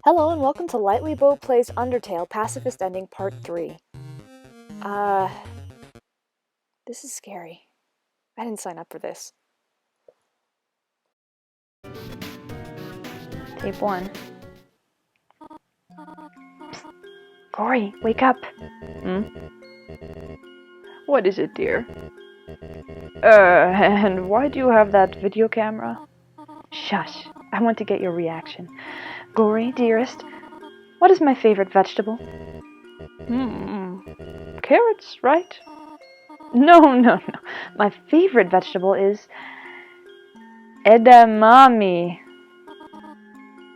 Hello and welcome to Lightlybow Plays Undertale, Pacifist Ending Part 3. This is scary. I didn't sign up for this. Tape 1. Psst. Cory, wake up! What is it, dear? And why do you have that video camera? Shush, I want to get your reaction. Cory, dearest, what is my favorite vegetable? Carrots, right? No. My favorite vegetable is edamame.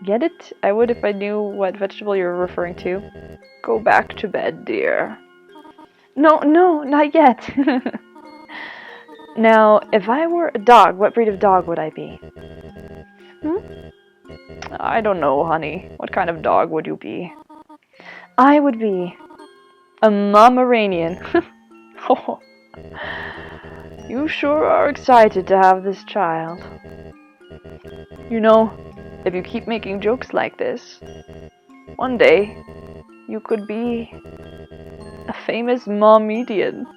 Get it? I would if I knew what vegetable you're referring to. Go back to bed, dear. No, not yet. Now, if I were a dog, what breed of dog would I be? I don't know, honey. What kind of dog would you be? I would be a Pomeranian. Oh, you sure are excited to have this child. You know, if you keep making jokes like this, one day you could be a famous Mohammedan.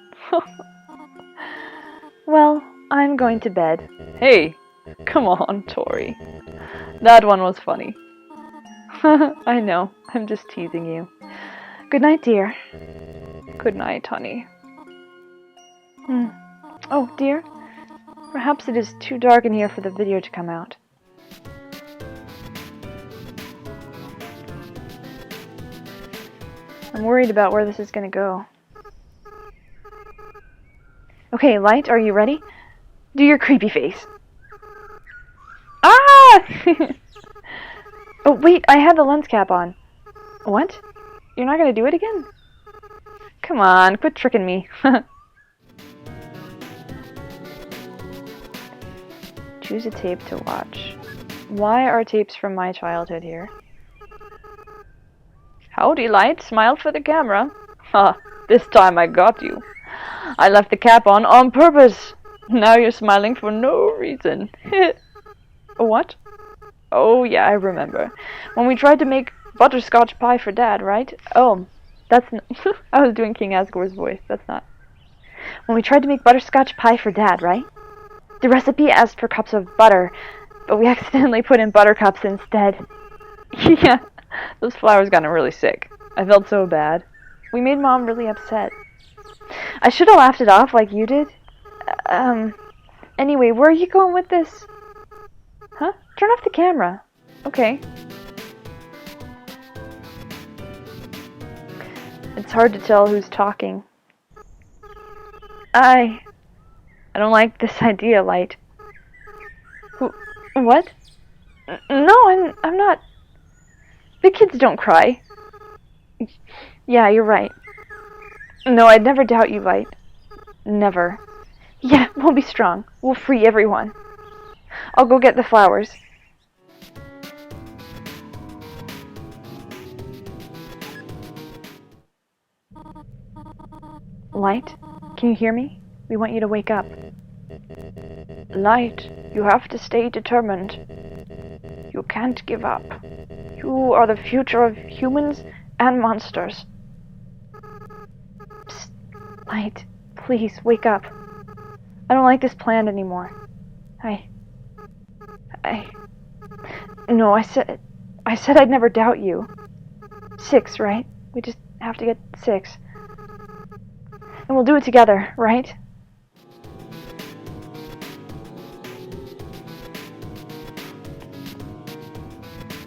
Well, I'm going to bed. Hey, come on, Tori. That one was funny. I know, I'm just teasing you. Good night, dear. Good night, honey. Oh, dear, perhaps it is too dark in here for the video to come out. I'm worried about where this is going to go. Okay, Light, are you ready? Do your creepy face. Ah! Oh, wait, I had the lens cap on. What? You're not going to do it again? Come on, quit tricking me. Choose a tape to watch. Why are tapes from my childhood here? Howdy, Light. Smile for the camera. Ha, this time I got you. I left the cap on purpose. Now you're smiling for no reason. What? Oh, yeah, I remember. When we tried to make butterscotch pie for Dad, right? Oh, that's not... I was doing King Asgore's voice. That's not... When we tried to make butterscotch pie for Dad, right? The recipe asked for cups of butter, but we accidentally put in buttercups instead. Yeah, those flowers got him really sick. I felt so bad. We made Mom really upset. I should have laughed it off like you did. Anyway, where are you going with this? Huh? Turn off the camera. Okay. It's hard to tell who's talking. I don't like this idea, Light. What? No, I'm not. The kids don't cry. Yeah, you're right. No, I'd never doubt you, Light. Never. Yeah, we'll be strong. We'll free everyone. I'll go get the flowers. Light, can you hear me? We want you to wake up. Light, you have to stay determined. You can't give up. You are the future of humans and monsters. Psst, Light, please, wake up. I don't like this plan anymore. No, I said I'd never doubt you. 6, right? We just have to get 6. And we'll do it together, right?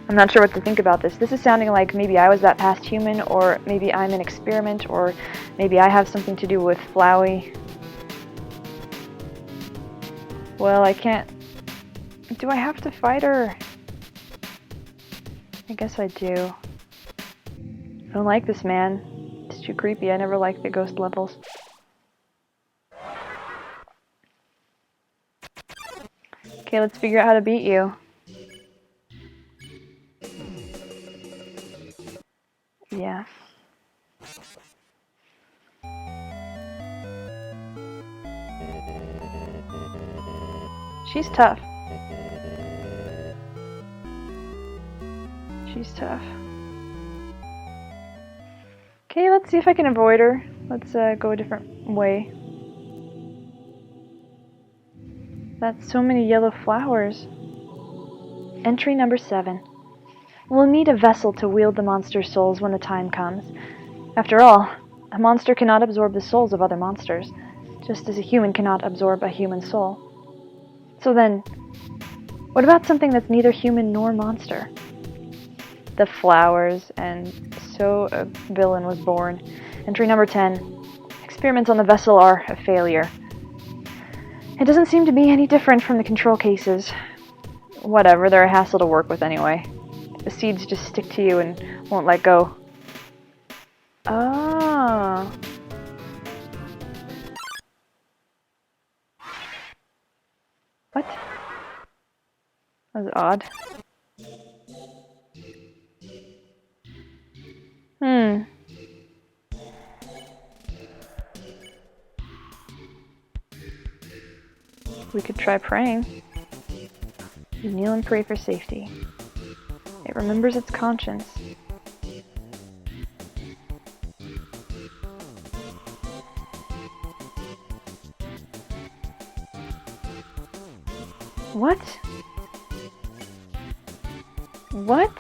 I'm not sure what to think about this. This is sounding like maybe I was that past human, or maybe I'm an experiment, or maybe I have something to do with Flowey. Well, I can't... Do I have to fight her? I guess I do. I don't like this man. It's too creepy. I never liked the ghost levels. Okay, let's figure out how to beat you. Yeah. She's tough. she's tough. Okay, let's see if I can avoid her. Let's go a different way. That's so many yellow flowers. Entry number 7. We'll need a vessel to wield the monster's souls when the time comes. After all, a monster cannot absorb the souls of other monsters, just as a human cannot absorb a human soul. So then, what about something that's neither human nor monster? The flowers, and so a villain was born. Entry number 10. Experiments on the vessel are a failure. It doesn't seem to be any different from the control cases. Whatever, they're a hassle to work with anyway. The seeds just stick to you and won't let go. Ah. What? That was odd. We could try praying. You kneel and pray for safety. It remembers its conscience. What? What?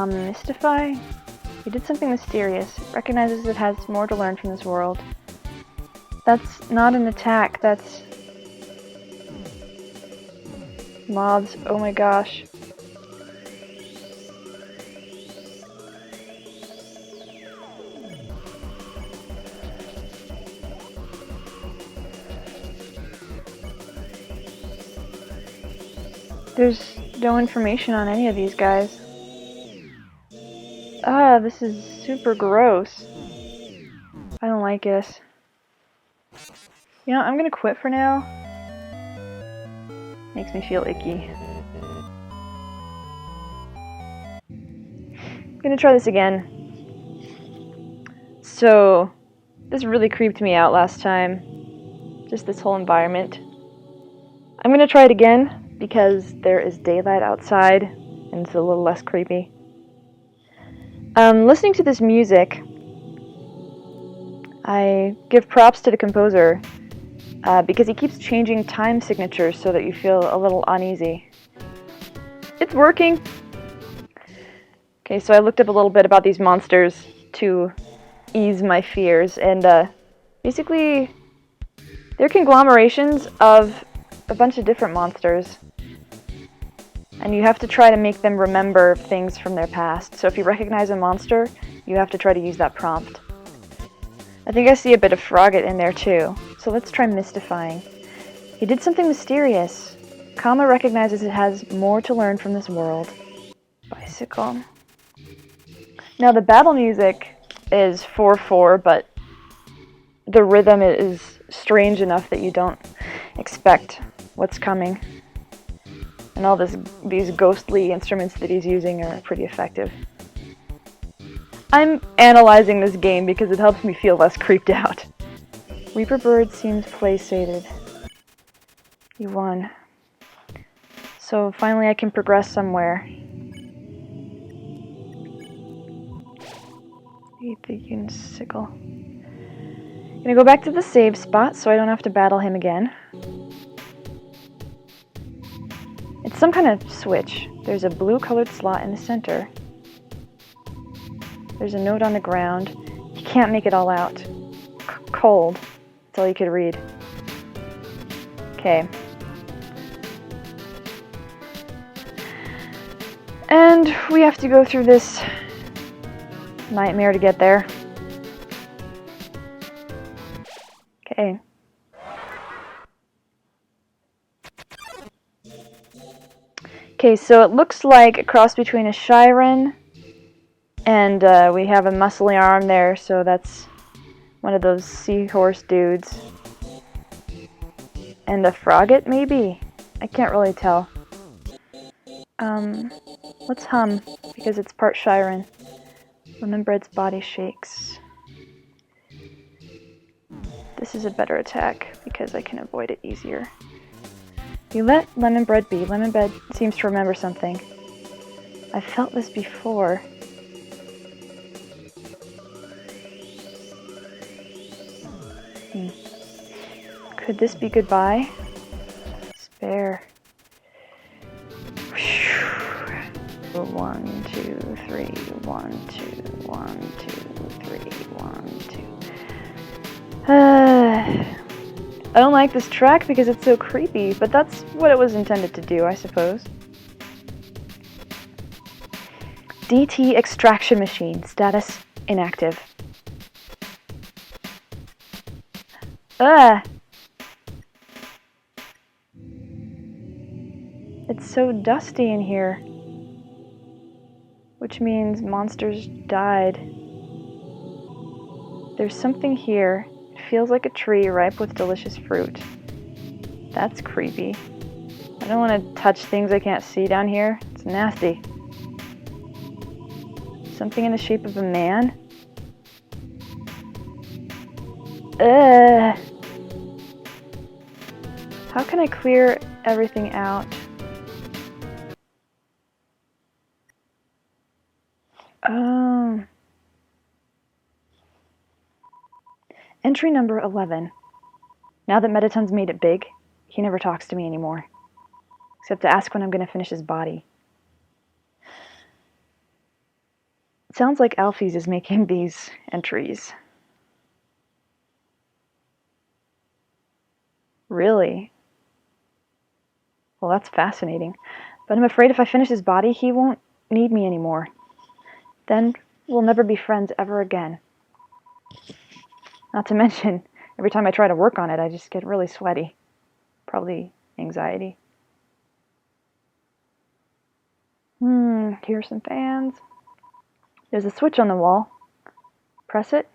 Mystify? You did something mysterious. It recognizes it has more to learn from this world. That's not an attack, that's... mobs, oh my gosh. There's no information on any of these guys. Ah, this is super gross. I don't like this. You know, I'm gonna quit for now. Makes me feel icky. I'm gonna try this again. So, this really creeped me out last time. Just this whole environment. I'm gonna try it again because there is daylight outside and it's a little less creepy. Listening to this music, I give props to the composer because he keeps changing time signatures so that you feel a little uneasy. It's working! Okay, so I looked up a little bit about these monsters to ease my fears, and basically they're conglomerations of a bunch of different monsters. And you have to try to make them remember things from their past. So if you recognize a monster, you have to try to use that prompt. I think I see a bit of Frogget in there too. So let's try mystifying. He did something mysterious. Kama recognizes it has more to learn from this world. Bicycle. Now the battle music is 4/4, but the rhythm is strange enough that you don't expect what's coming. And all these ghostly instruments that he's using are pretty effective. I'm analyzing this game because it helps me feel less creeped out. Reaper Bird seems play-sated. You won. So finally I can progress somewhere. Eat the Unsickle. Gonna go back to the save spot so I don't have to battle him again. It's some kind of switch. There's a blue colored slot in the center. There's a note on the ground. You can't make it all out. Cold. That's all you could read. Okay. And we have to go through this nightmare to get there. Okay. Okay, so it looks like a cross between a Shyren and we have a muscly arm there, so that's one of those seahorse dudes. And a Frogget, maybe? I can't really tell. Let's hum, because it's part Shyren. Lemon Bread's body shakes. This is a better attack, because I can avoid it easier. You let lemon bread be. Lemon bread seems to remember something. I've felt this before. Could this be goodbye? Spare. 1, 2, 3, 1, 2, 1, 2, 3, 1, 2. I don't like this track because it's so creepy, but that's what it was intended to do, I suppose. DT extraction machine. Status inactive. It's so dusty in here. Which means monsters died. There's something here. It feels like a tree ripe with delicious fruit. That's creepy. I don't want to touch things I can't see down here. It's nasty. Something in the shape of a man? How can I clear everything out? Entry number 11. Now that Mettaton's made it big, he never talks to me anymore. Except to ask when I'm going to finish his body. It sounds like Alphys is making these entries. Really? Well, that's fascinating. But I'm afraid if I finish his body, he won't need me anymore. Then we'll never be friends ever again. Not to mention, every time I try to work on it, I just get really sweaty. Probably anxiety. Here's some fans. There's a switch on the wall. Press it?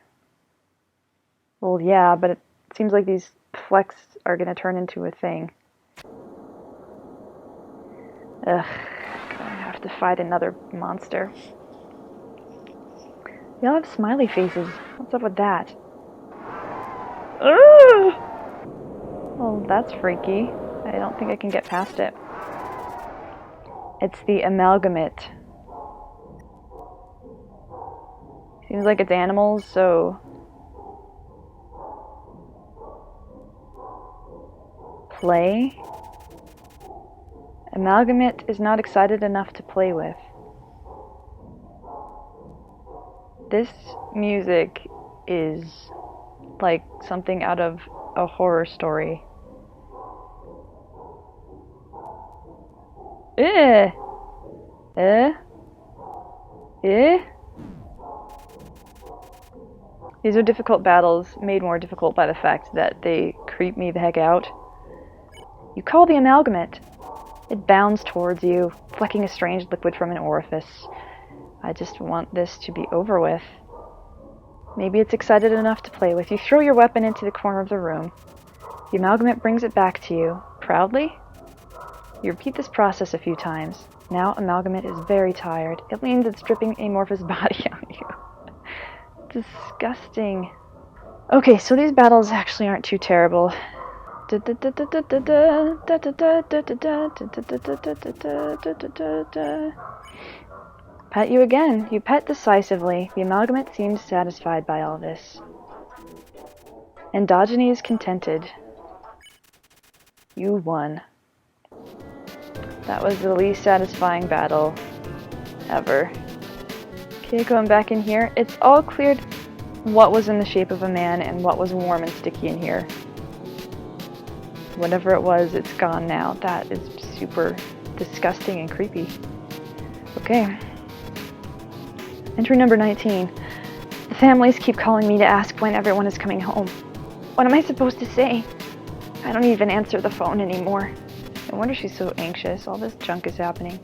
Well, yeah, but it seems like these flecks are going to turn into a thing. Ugh, gonna have to fight another monster. They all have smiley faces. What's up with that? Ugh! Well, that's freaky. I don't think I can get past it. It's the amalgamate. Seems like it's animals, so... Play? Amalgamate is not excited enough to play with. This music is like something out of a horror story. These are difficult battles, made more difficult by the fact that they creep me the heck out. You call the amalgamate. It bounds towards you, flecking a strange liquid from an orifice. I just want this to be over with. Maybe it's excited enough to play with. You throw your weapon into the corner of the room. The amalgamate brings it back to you, proudly. You repeat this process a few times. Now amalgamate is very tired. It leans its dripping amorphous body on you. Disgusting. Okay, so these battles actually aren't too terrible. Pet you again. You pet decisively. The amalgamate seems satisfied by all this. Endogyny is contented. You won. That was the least satisfying battle ever. Okay, going back in here. It's all cleared what was in the shape of a man and what was warm and sticky in here. Whatever it was, it's gone now. That is super disgusting and creepy. Okay. Entry number 19. The families keep calling me to ask when everyone is coming home. What am I supposed to say? I don't even answer the phone anymore. No wonder she's so anxious. All this junk is happening.